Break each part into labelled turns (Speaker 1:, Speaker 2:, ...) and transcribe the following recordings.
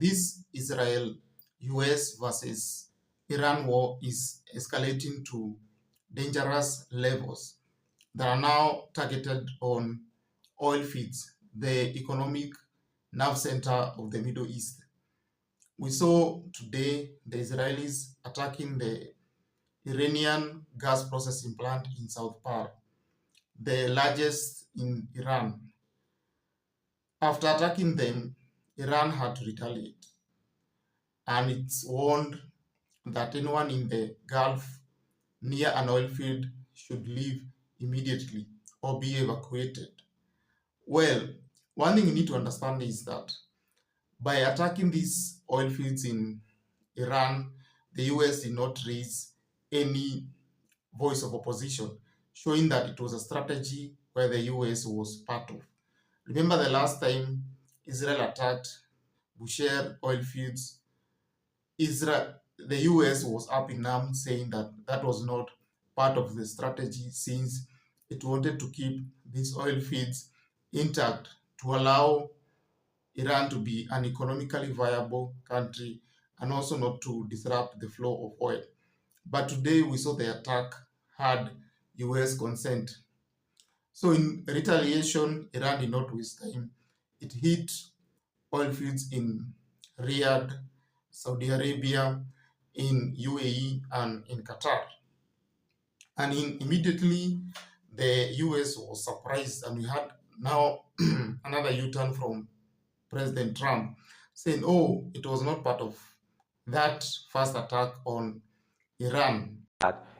Speaker 1: This Israel-US versus Iran war is escalating to dangerous levels that are now targeted on oil fields, the economic nerve center of the Middle East. We saw today the Israelis attacking the Iranian gas processing plant in South Par, the largest in Iran. After attacking them, Iran had to retaliate, and it's warned that anyone in the Gulf near an oil field should leave immediately or be evacuated. Well, one thing you need to understand is that by attacking these oil fields in Iran, the US did not raise any voice of opposition, showing that it was a strategy where the US was part of. Remember the last time Israel attacked Bushehr oil fields, the US was up in arms saying that that was not part of the strategy, since it wanted to keep these oil fields intact to allow Iran to be an economically viable country and also not to disrupt the flow of oil. But today we saw the attack had US consent. So in retaliation, Iran did not waste time. It hit oil fields in Riyadh, Saudi Arabia, in UAE, and in Qatar. And immediately the US was surprised, and we had now another U-turn from President Trump saying, oh, it was not part of that first attack on Iran.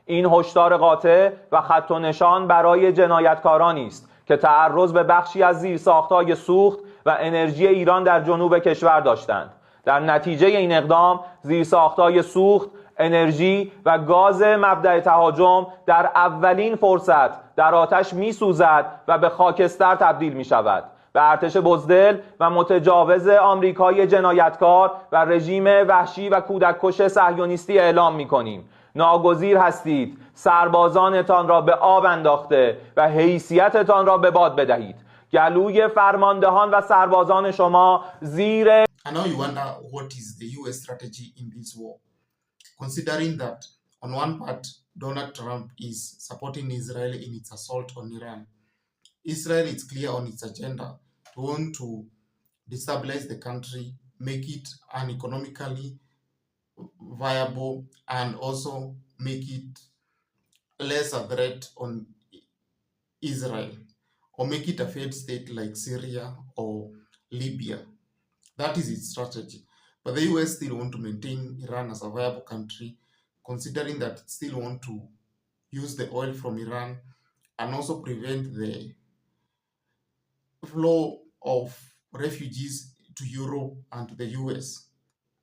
Speaker 2: این هشدار قاطع و خط و نشان برای جنایتکارانی است که تعرض به بخشی از زیرساخت‌های سوخت و انرژی ایران در جنوب کشور داشتند. در نتیجه این اقدام زیرساخت‌های سوخت، انرژی و گاز مبدأ تهاجم در اولین فرصت در آتش می‌سوزد و به خاکستر تبدیل می‌شود. به ارتش بزدل و متجاوز آمریکایی جنایتکار و رژیم وحشی و کودککش صهیونیستی اعلام می‌کنیم. ناگزیر هستید سربازانتان را به آب انداخته و حیثیتتان را به باد بدهید. گلوی فرماندهان و سربازان شما زیر
Speaker 1: And now you wonder what is the US strategy in this war, considering that on one part Donald Trump is supporting Israel in its assault on Iran. Israel is clear on its agenda to want to destabilize the country, make it uneconomically viable, and also make it less a threat on Israel, or make it a failed state like Syria or Libya. That is its strategy. But the US still want to maintain Iran as a viable country, considering that it still want to use the oil from Iran and also prevent the flow of refugees to Europe and to the US,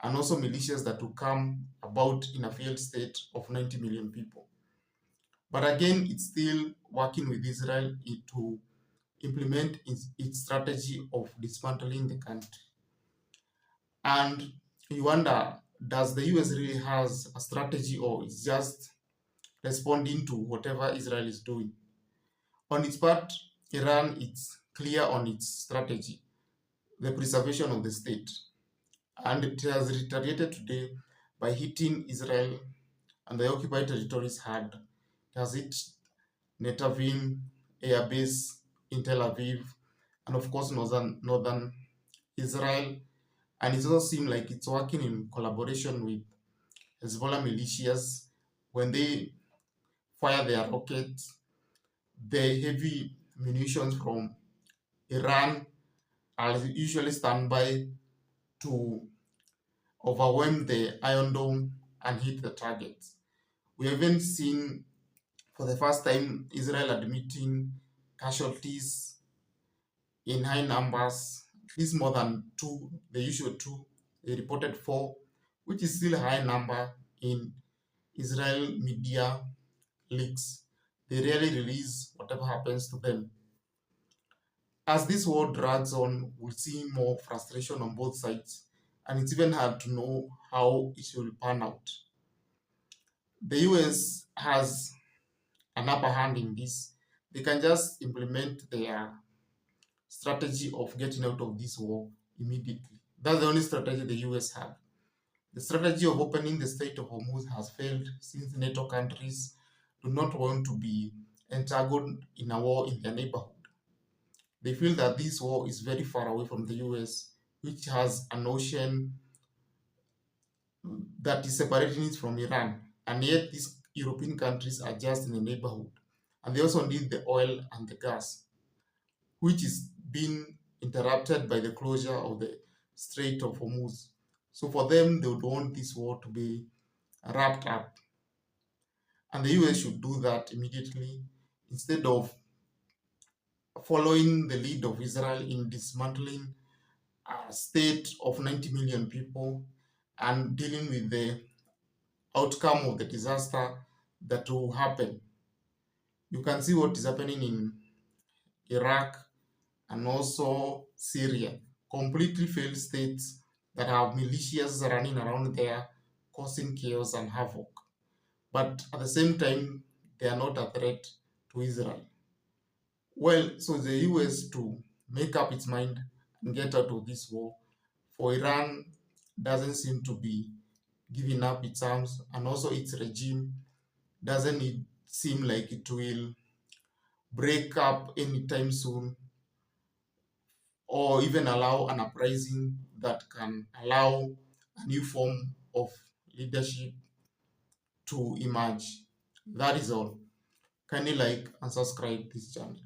Speaker 1: and also militias that will come about in a failed state of 90 million people. But again, it's still working with Israel to implement its strategy of dismantling the country. And you wonder, does the US really has a strategy, or it's just responding to whatever Israel is doing? On its part, Iran, it's clear on its strategy, the preservation of the state. And it has retaliated today by hitting Israel and the occupied territories hard. It has hit Netavim Air Base in Tel Aviv, and of course northern Israel. And it also seems like it's working in collaboration with Hezbollah militias. When they fire their rockets, the heavy munitions from Iran are usually standby to overwhelm the Iron Dome and hit the targets. We haven't seen, for the first time, Israel admitting casualties in high numbers. At least more than two, the usual two. They reported 4, which is still a high number in Israel media leaks. They rarely release whatever happens to them. As this war drags on, we'll see more frustration on both sides, and it's even hard to know how it will pan out. The US has an upper hand in this. They can just implement their strategy of getting out of this war immediately. That's the only strategy the US have. The strategy of opening the Strait of Hormuz has failed since NATO countries do not want to be entangled in a war in their neighborhood. They feel that this war is very far away from the US, which has an ocean that is separating it from Iran, and yet these European countries are just in the neighborhood, and they also need the oil and the gas, which is being interrupted by the closure of the Strait of Hormuz. So for them, they would want this war to be wrapped up, and the US should do that immediately instead of following the lead of Israel in dismantling a state of 90 million people and dealing with the outcome of the disaster that will happen. You can see what is happening in Iraq and also Syria, completely failed states that have militias running around there causing chaos and havoc. But at the same time, they are not a threat to Israel. Well, so the US to make up its mind and get out of this war, for Iran doesn't seem to be giving up its arms, and also its regime doesn't seem like it will break up anytime soon or even allow an uprising that can allow a new form of leadership to emerge. That is all. Kindly like and subscribe this channel.